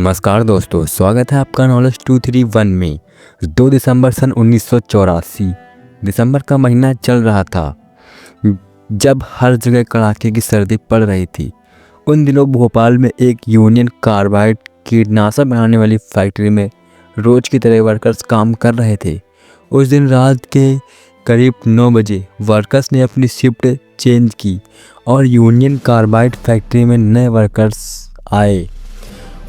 नमस्कार दोस्तों, स्वागत है आपका नॉलेज 231 में। 2 दिसंबर सन 1984 दिसंबर का महीना चल रहा था जब हर जगह कड़ाके की सर्दी पड़ रही थी। उन दिनों भोपाल में एक यूनियन कार्बाइड कीटनाशक बनाने वाली फैक्ट्री में रोज की तरह वर्कर्स काम कर रहे थे। उस दिन रात के करीब 9 बजे वर्कर्स ने अपनी शिफ्ट चेंज की और यूनियन कार्बाइड फैक्ट्री में नए वर्कर्स आए।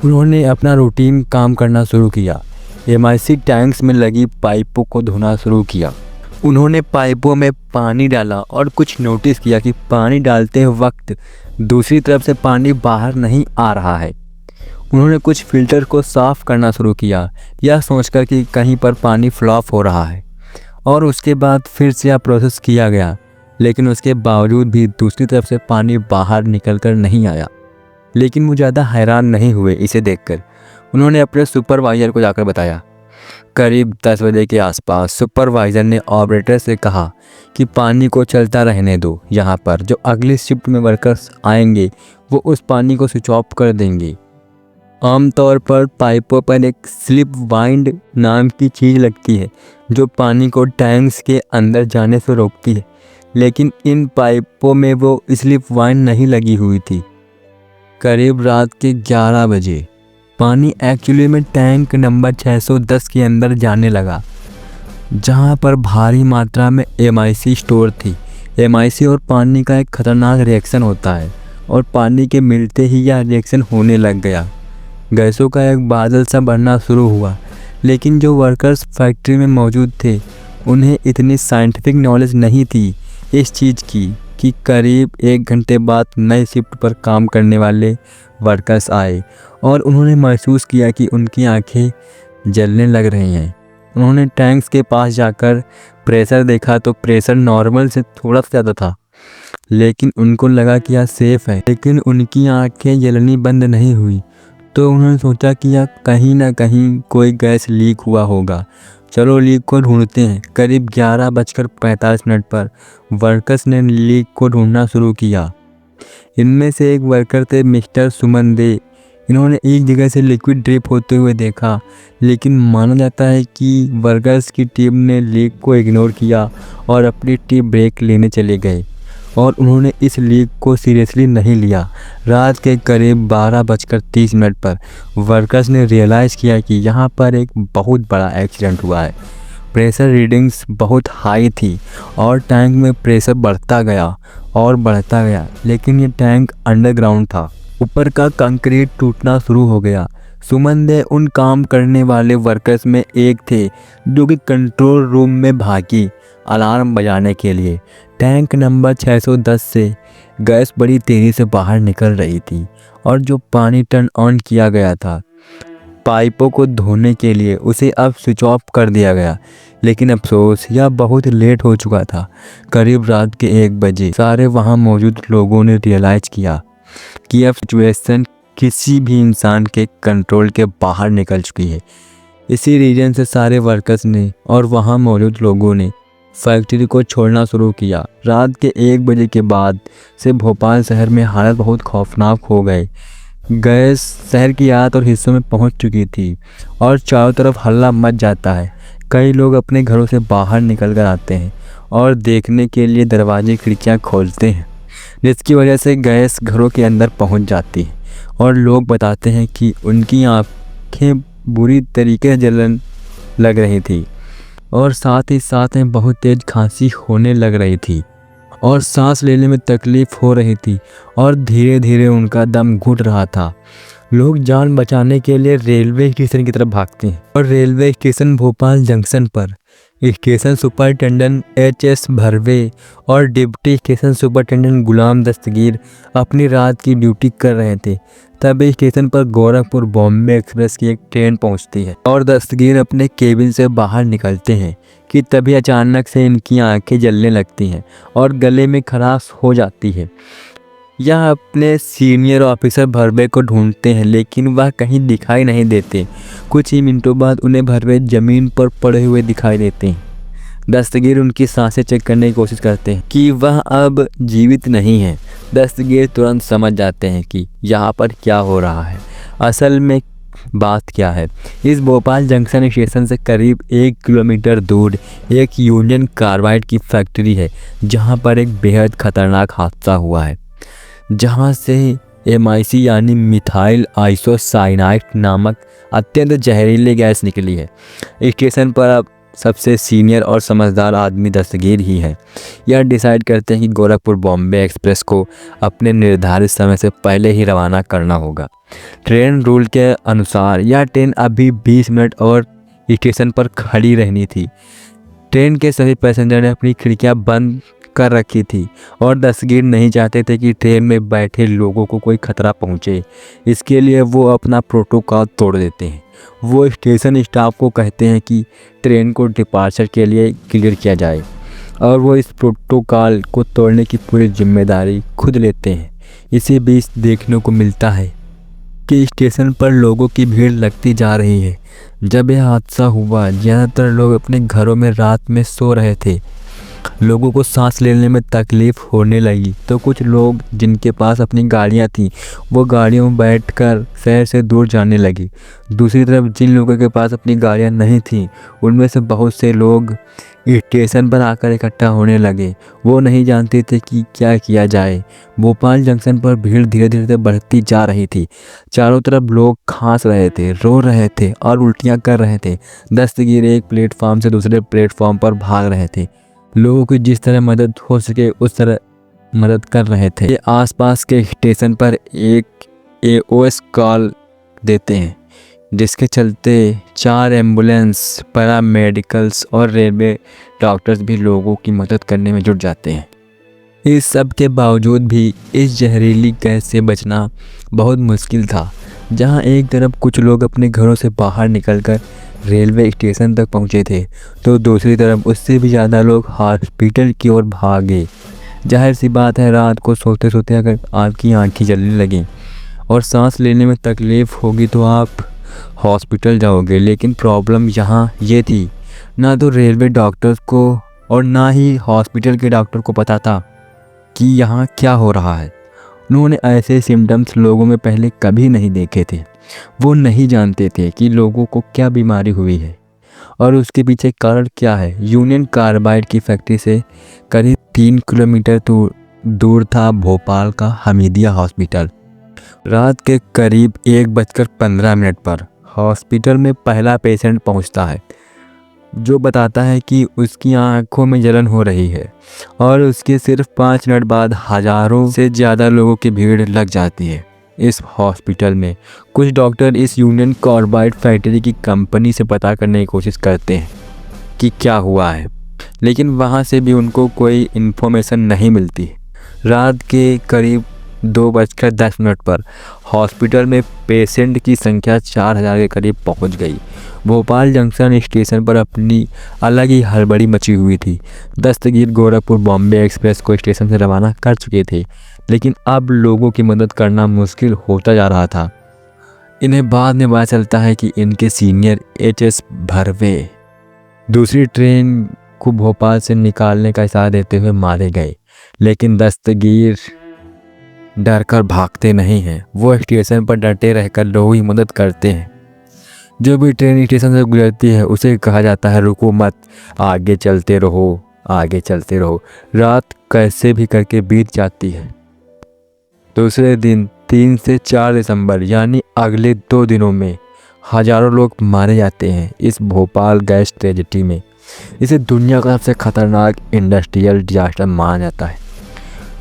उन्होंने अपना रूटीन काम करना शुरू किया। एमआईसी टैंक्स में लगी पाइपों को धोना शुरू किया। उन्होंने पाइपों में पानी डाला और कुछ नोटिस किया कि पानी डालते वक्त दूसरी तरफ से पानी बाहर नहीं आ रहा है। उन्होंने कुछ फिल्टर को साफ़ करना शुरू किया, यह सोचकर कि कहीं पर पानी फ्लॉप हो रहा है, और उसके बाद फिर से यह प्रोसेस किया गया, लेकिन उसके बावजूद भी दूसरी तरफ से पानी बाहर निकल कर नहीं आया। लेकिन वो ज़्यादा हैरान नहीं हुए इसे देखकर। उन्होंने अपने सुपरवाइज़र को जाकर बताया। करीब 10 बजे के आसपास सुपरवाइज़र ने ऑपरेटर से कहा कि पानी को चलता रहने दो, यहाँ पर जो अगली शिफ्ट में वर्कर्स आएंगे वो उस पानी को स्विच ऑफ कर देंगे। आमतौर पर पाइपों पर एक स्लिप वाइंड नाम की चीज़ लगती है जो पानी को टैंक्स के अंदर जाने से रोकती है, लेकिन इन पाइपों में वो स्लिप वाइंड नहीं लगी हुई थी। करीब रात के 11 बजे पानी एक्चुअली में टैंक नंबर 610 के अंदर जाने लगा, जहां पर भारी मात्रा में एमआईसी स्टोर थी। एमआईसी और पानी का एक खतरनाक रिएक्शन होता है और पानी के मिलते ही यह रिएक्शन होने लग गया। गैसों का एक बादल सा बनना शुरू हुआ, लेकिन जो वर्कर्स फैक्ट्री में मौजूद थे उन्हें इतनी साइंटिफिक नॉलेज नहीं थी इस चीज़ की कि करीब 1 घंटे बाद नए शिफ्ट पर काम करने वाले वर्कर्स आए और उन्होंने महसूस किया कि उनकी आंखें जलने लग रही हैं। उन्होंने टैंक्स के पास जाकर प्रेशर देखा तो प्रेशर नॉर्मल से थोड़ा सा ज़्यादा था, लेकिन उनको लगा कि यह सेफ़ है। लेकिन उनकी आंखें जलनी बंद नहीं हुई, तो उन्होंने सोचा कि यह कहीं ना कहीं कोई गैस लीक हुआ होगा, चलो लीक को ढूंढते हैं। करीब 11:45 पर वर्कर्स ने लीक को ढूंढना शुरू किया। इनमें से एक वर्कर थे मिस्टर सुमन दे। इन्होंने एक जगह से लिक्विड ड्रिप होते हुए देखा, लेकिन माना जाता है कि वर्कर्स की टीम ने लीक को इग्नोर किया और अपनी टी ब्रेक लेने चले गए और उन्होंने इस लीक को सीरियसली नहीं लिया। रात के करीब 12:30 पर वर्कर्स ने रियलाइज़ किया कि यहाँ पर एक बहुत बड़ा एक्सीडेंट हुआ है। प्रेशर रीडिंग्स बहुत हाई थी और टैंक में प्रेशर बढ़ता गया और बढ़ता गया, लेकिन ये टैंक अंडरग्राउंड था। ऊपर का कंक्रीट टूटना शुरू हो गया। सुमन दे उन काम करने वाले वर्कर्स में एक थे जो कि कंट्रोल रूम में भागी अलार्म बजाने के लिए। टैंक नंबर 610 से गैस बड़ी तेज़ी से बाहर निकल रही थी और जो पानी टर्न ऑन किया गया था पाइपों को धोने के लिए उसे अब स्विच ऑफ कर दिया गया, लेकिन अफसोस यह बहुत लेट हो चुका था। करीब रात के 1 बजे सारे वहां मौजूद लोगों ने रियलाइज़ किया कि अब सिचुएशन किसी भी इंसान के कंट्रोल के बाहर निकल चुकी है। इसी रीजन से सारे वर्कर्स ने और वहां मौजूद लोगों ने फैक्ट्री को छोड़ना शुरू किया। रात के 1 बजे के बाद से भोपाल शहर में हालत बहुत खौफनाक हो गए। गैस शहर की आत और हिस्सों में पहुंच चुकी थी और चारों तरफ हल्ला मच जाता है। कई लोग अपने घरों से बाहर निकल कर आते हैं और देखने के लिए दरवाजे खिड़कियां खोलते हैं, जिसकी वजह से गैस घरों के अंदर पहुंच जाती है और लोग बताते हैं कि उनकी आँखें बुरी तरीके से जलन लग रही थी और साथ ही साथ में बहुत तेज़ खांसी होने लग रही थी और सांस लेने में तकलीफ़ हो रही थी और धीरे धीरे उनका दम घुट रहा था। लोग जान बचाने के लिए रेलवे स्टेशन की तरफ भागते हैं और रेलवे स्टेशन भोपाल जंक्शन पर स्टेशन सुपरिटेंडेंट एच.एस. भरवे और डिप्टी स्टेशन सुपरिटेंडेंट गुलाम दस्तगीर अपनी रात की ड्यूटी कर रहे थे। तभी स्टेशन पर गोरखपुर बॉम्बे एक्सप्रेस की एक ट्रेन पहुंचती है और दस्तगीर अपने केबिन से बाहर निकलते हैं कि तभी अचानक से इनकी आंखें जलने लगती हैं और गले में खराश हो जाती है। यह अपने सीनियर ऑफिसर भरवे को ढूंढते हैं, लेकिन वह कहीं दिखाई नहीं देते। कुछ ही मिनटों बाद उन्हें भरवे ज़मीन पर पड़े हुए दिखाई देते हैं। दस्तगीर उनकी सांसें चेक करने की कोशिश करते हैं कि वह अब जीवित नहीं है। दस्तगीर तुरंत समझ जाते हैं कि यहाँ पर क्या हो रहा है। असल में बात क्या है। इस भोपाल जंक्शन स्टेशन से करीब 1 किलोमीटर दूर एक यूनियन कार्बाइड की फैक्ट्री है, जहां पर एक बेहद खतरनाक हादसा हुआ है, जहां से MIC यानी मिथाइल आइसोसाइनाइड नामक अत्यंत जहरीली गैस निकली है। स्टेशन पर अब सबसे सीनियर और समझदार आदमी दस्तगीर ही है। यह डिसाइड करते हैं कि गोरखपुर बॉम्बे एक्सप्रेस को अपने निर्धारित समय से पहले ही रवाना करना होगा। ट्रेन रूल के अनुसार यह ट्रेन अभी 20 मिनट और स्टेशन पर खड़ी रहनी थी। ट्रेन के सभी पैसेंजर ने अपनी खिड़कियां बंद कर रखी थी और दस्तगीर नहीं चाहते थे कि ट्रेन में बैठे लोगों को कोई खतरा पहुंचे। इसके लिए वो अपना प्रोटोकॉल तोड़ देते हैं। वो स्टेशन स्टाफ को कहते हैं कि ट्रेन को डिपार्चर के लिए क्लियर किया जाए और वो इस प्रोटोकॉल को तोड़ने की पूरी जिम्मेदारी खुद लेते हैं। इसी बीच देखने को मिलता है कि स्टेशन पर लोगों की भीड़ लगती जा रही है। जब यह हादसा हुआ, ज़्यादातर लोग अपने घरों में रात में सो रहे थे। लोगों को सांस लेने में तकलीफ़ होने लगी तो कुछ लोग जिनके पास अपनी गाड़ियां थीं वो गाड़ियों में बैठकर शहर से दूर जाने लगे। दूसरी तरफ जिन लोगों के पास अपनी गाड़ियां नहीं थीं उनमें से बहुत से लोग स्टेशन पर आकर इकट्ठा होने लगे। वो नहीं जानते थे कि क्या किया जाए। भोपाल जंक्शन पर भीड़ धीरे धीरे बढ़ती जा रही थी। चारों तरफ लोग खांस रहे थे, रो रहे थे और उल्टियाँ कर रहे थे। दस्तगीर एक प्लेटफॉर्म से दूसरे प्लेटफॉर्म पर भाग रहे थे। लोगों की जिस तरह मदद हो सके उस तरह मदद कर रहे थे। आसपास के स्टेशन पर एक AOS कॉल देते हैं, जिसके चलते 4 एम्बुलेंस, पैरामेडिकल्स और रेलवे डॉक्टर्स भी लोगों की मदद करने में जुट जाते हैं। इस सब के बावजूद भी इस जहरीली गैस से बचना बहुत मुश्किल था। जहां एक तरफ कुछ लोग अपने घरों से बाहर निकलकर रेलवे स्टेशन तक पहुंचे थे तो दूसरी तरफ उससे भी ज़्यादा लोग हॉस्पिटल की ओर भागे। जाहिर सी बात है, रात को सोते सोते अगर आपकी आंखें जलने लगें और सांस लेने में तकलीफ़ होगी तो आप हॉस्पिटल जाओगे। लेकिन प्रॉब्लम यहाँ ये थी, ना तो रेलवे डॉक्टर्स को और ना ही हॉस्पिटल के डॉक्टर को पता था कि यहाँ क्या हो रहा है। उन्होंने ऐसे सिम्टम्स लोगों में पहले कभी नहीं देखे थे। वो नहीं जानते थे कि लोगों को क्या बीमारी हुई है और उसके पीछे कारण क्या है। यूनियन कार्बाइड की फैक्ट्री से करीब 3 किलोमीटर दूर था भोपाल का हमीदिया हॉस्पिटल। रात के करीब 1:15 पर हॉस्पिटल में पहला पेशेंट पहुंचता है, जो बताता है कि उसकी आंखों में जलन हो रही है और उसके सिर्फ 5 मिनट बाद हज़ारों से ज़्यादा लोगों की भीड़ लग जाती है इस हॉस्पिटल में। कुछ डॉक्टर इस यूनियन कार्बाइड फैक्ट्री की कंपनी से पता करने की कोशिश करते हैं कि क्या हुआ है, लेकिन वहाँ से भी उनको कोई इन्फॉर्मेशन नहीं मिलती। रात के करीब 2:10 पर हॉस्पिटल में पेशेंट की संख्या 4000 के करीब पहुंच गई। भोपाल जंक्शन स्टेशन पर अपनी अलग ही हड़बड़ी मची हुई थी। दस्तगीर गोरखपुर बॉम्बे एक्सप्रेस को स्टेशन से रवाना कर चुके थे, लेकिन अब लोगों की मदद करना मुश्किल होता जा रहा था। इन्हें बाद में पता चलता है कि इनके सीनियर HS भरवे दूसरी ट्रेन को भोपाल से निकालने का इशारा देते हुए मारे गए, लेकिन दस्तगीर डर कर भागते नहीं हैं। वो स्टेशन पर डटे रहकर लोगों की मदद करते हैं। जो भी ट्रेन स्टेशन से गुजरती है उसे कहा जाता है रुको मत, आगे चलते रहो, आगे चलते रहो। रात कैसे भी करके बीत जाती है। दूसरे दिन 3 से 4 दिसंबर यानी अगले 2 दिनों में हज़ारों लोग मारे जाते हैं इस भोपाल गैस ट्रेजेडी में। इसे दुनिया का सबसे खतरनाक इंडस्ट्रियल डिजास्टर माना जाता है,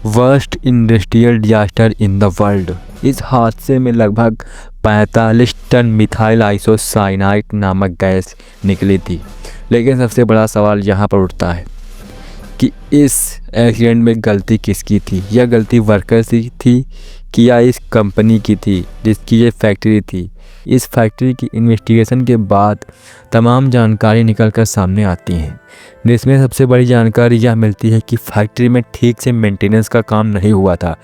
worst industrial disaster in the world. इस हादसे में लगभग 45 टन मिथाइल आइसोसाइनाइड नामक गैस निकली थी। लेकिन सबसे बड़ा सवाल यहाँ पर उठता है कि इस एक्सीडेंट में गलती किसकी थी। यह गलती वर्कर्स की थी कि या इस कंपनी की थी जिसकी ये फैक्ट्री थी। इस फैक्ट्री की इन्वेस्टिगेशन के बाद तमाम जानकारी निकलकर सामने आती हैं, जिसमें सबसे बड़ी जानकारी यह मिलती है कि फैक्ट्री में ठीक से मेंटेनेंस का काम नहीं हुआ था,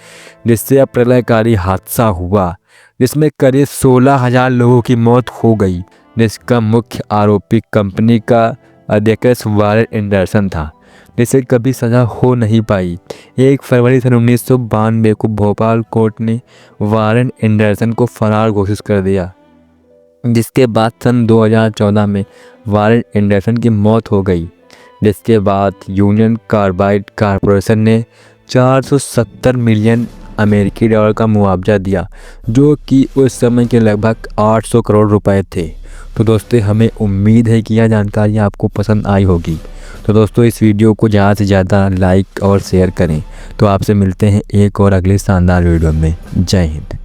जिससे अब प्रलयकारी हादसा हुआ जिसमें करीब 16,000 लोगों की मौत हो गई, जिसका मुख्य आरोपी कंपनी का अध्यक्ष वारेन एंडरसन था, जिसे कभी सज़ा हो नहीं पाई। 1 फरवरी सन 1992 को भोपाल कोर्ट ने वारेन एंडरसन को फरार घोषित कर दिया। जिसके बाद सन 2014 में वारेन एंडरसन की मौत हो गई, जिसके बाद यूनियन कार्बाइड कॉरपोरेशन ने 470 मिलियन अमेरिकी डॉलर का मुआवजा दिया, जो कि उस समय के लगभग 800 करोड़ रुपए थे। तो दोस्तों, हमें उम्मीद है कि यह जानकारी आपको पसंद आई होगी। तो दोस्तों, इस वीडियो को ज़्यादा से ज़्यादा लाइक और शेयर करें। तो आपसे मिलते हैं एक और अगले शानदार वीडियो में। जय हिंद।